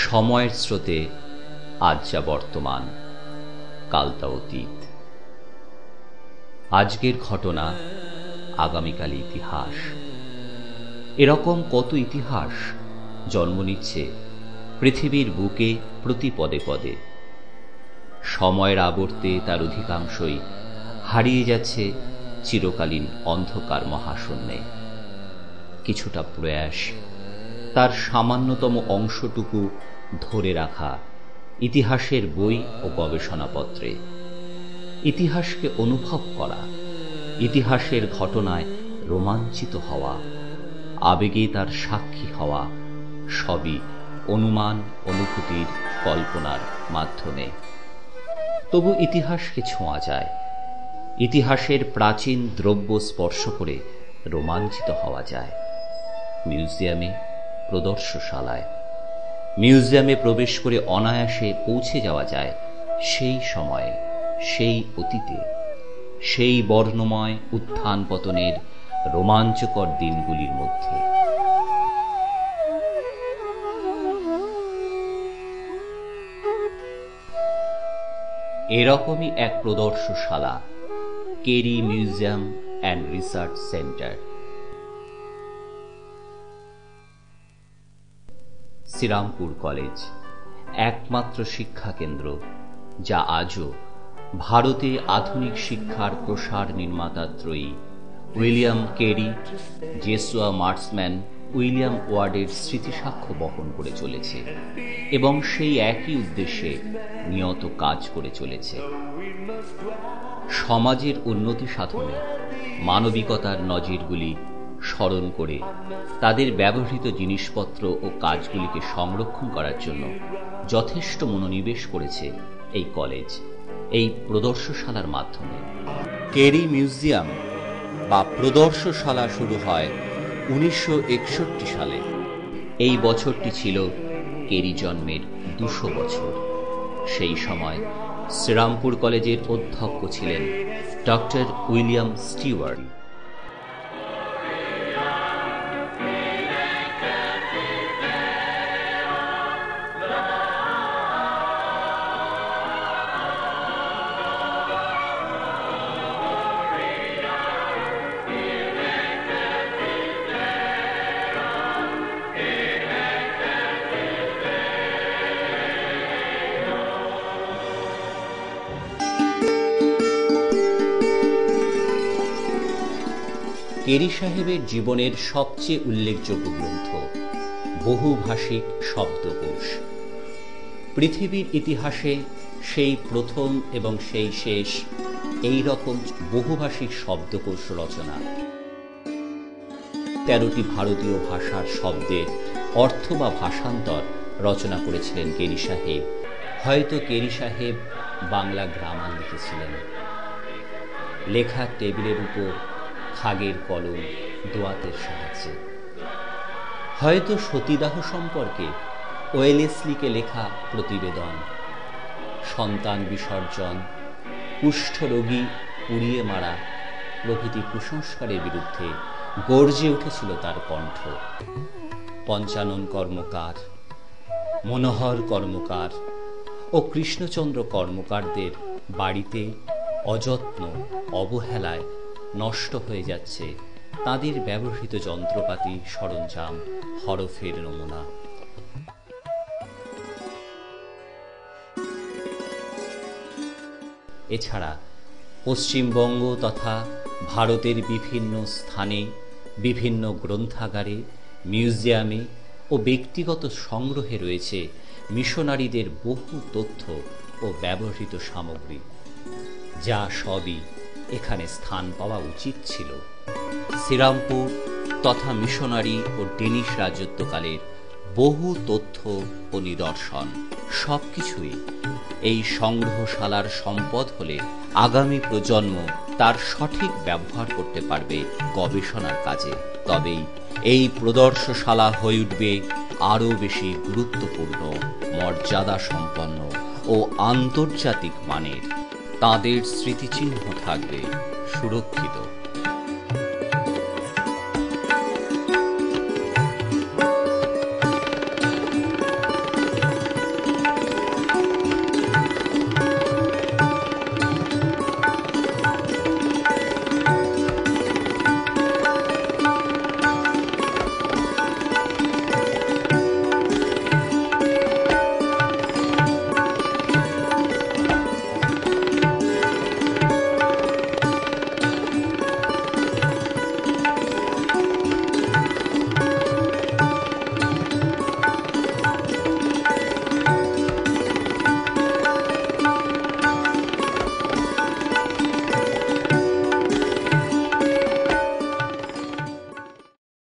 সময়ের স্রোতে আজ যা বর্তমান, কাল তা অতীত। আজকের ঘটনা, আগামীকাল ইতিহাস। এরকম কত ইতিহাস জন্ম নিচ্ছে পৃথিবীর বুকে প্রতি পদে পদে। সময়ের আবর্তে তার অধিকাংশই হারিয়ে যাচ্ছে চিরকালীন অন্ধকার মহাশূন্যে। কিছুটা প্রয়াস তার সামান্যতম অংশটুকু ধরে রাখা ইতিহাসের বই ও গবেষণাপত্রে। ইতিহাসকে অনুভব করা, ইতিহাসের ঘটনায় রোমাঞ্চিত হওয়া, আবেগে তার সাক্ষী হওয়া, সবই অনুমান, অনুভূতির, কল্পনার মাধ্যমে। তবু ইতিহাসকে ছোঁয়া যায়, ইতিহাসের প্রাচীন দ্রব্য স্পর্শ করে রোমাঞ্চিত হওয়া যায়। মিউজিয়ামে, প্রদর্শনশালায়, মিউজিয়ামে প্রবেশ করে অনায়াসে পৌঁছে যাওয়া যায় সেই সময়ে, সেই অতীতে, সেই বর্ণময় উত্থান পতনের রোমাঞ্চকর দিনগুলির মধ্যে। এরকমই এক প্রদর্শনশালা Carey museum and research centre. Serampore college একমাত্র শিক্ষা কেন্দ্র যা আজও ভারতে আধুনিক শিক্ষার প্রসার নির্মাতাত্রয়ী William Carey, Joshua Marshman, William ওয়ার্ডের স্মৃতিসাক্ষ্য বহন করে চলেছে এবং সেই একই উদ্দেশ্যে নিয়ত কাজ করে চলেছে। সমাজের উন্নতি সাধনে মানবিকতার নজিরগুলি স্মরণ করে তাদের ব্যবহৃত জিনিসপত্র ও কাজগুলিকে সংরক্ষণ করার জন্য যথেষ্ট মনোনিবেশ করেছে এই কলেজ এই প্রদর্শনশালার মাধ্যমে। কেরি মিউজিয়াম বা প্রদর্শনশালা শুরু হয় 1961 সালে। এই বছরটি ছিল কেরি জন্মের 200 বছর। সেই সময় শ্রীরামপুর কলেজের অধ্যক্ষ ছিলেন ডক্টর উইলিয়াম স্টিওয়ার্ট। কেরি সাহেবের জীবনের সবচেয়ে উল্লেখযোগ্য গ্রন্থ বহুভাষিক শব্দকোষ। পৃথিবীর ইতিহাসে সেই প্রথম এবং সেই শেষ এই রকম বহুভাষিক শব্দকোষ রচনা। 13টি ভারতীয় ভাষার শব্দের অর্থ বা ভাষান্তর রচনা করেছিলেন কেরি সাহেব। হয়তো কেরি সাহেব বাংলা গ্রামার লিখেছিলেন। লেখার টেবিলের উপর খাগের কলম, দোয়াতের সাহায্যে। হয়তো সতীদাহ সম্পর্কে ওয়েলেসলিকে লেখা প্রতিবেদন, সন্তান বিসর্জন, কুষ্ঠরোগী পুড়িয়ে মারা প্রভৃতি কুসংস্কারের বিরুদ্ধে গর্জে উঠেছিল তার কণ্ঠ। পঞ্চানন কর্মকার, মনোহর কর্মকার ও কৃষ্ণচন্দ্র কর্মকারদের বাড়িতে অযত্ন, অবহেলায় নষ্ট হয়ে যাচ্ছে তাদের ব্যবহৃত যন্ত্রপাতি, সরঞ্জাম, হরফের নমুনা। এছাড়া পশ্চিমবঙ্গ তথা ভারতের বিভিন্ন স্থানে, বিভিন্ন গ্রন্থাগারে, মিউজিয়ামে ও ব্যক্তিগত সংগ্রহে রয়েছে মিশনারিদের বহু তথ্য ও ব্যবহৃত সামগ্রী, যা সবই এখানে স্থান পাওয়া উচিত ছিল। শ্রীরামপুর তথা মিশনারি ও ডেনিশ রাজত্বকালের বহু তথ্য ও নিদর্শন সবকিছুই এই সংগ্রহশালার সম্পদ হলে আগামী প্রজন্ম তার সঠিক ব্যবহার করতে পারবে গবেষণার কাজে। তবেই এই প্রদর্শনশালা হয়ে উঠবে আরও বেশি গুরুত্বপূর্ণ, মর্যাদা সম্পন্ন ও আন্তর্জাতিক মানের। তাদের স্মৃতিচিহ্ন থাকবে সুরক্ষিত।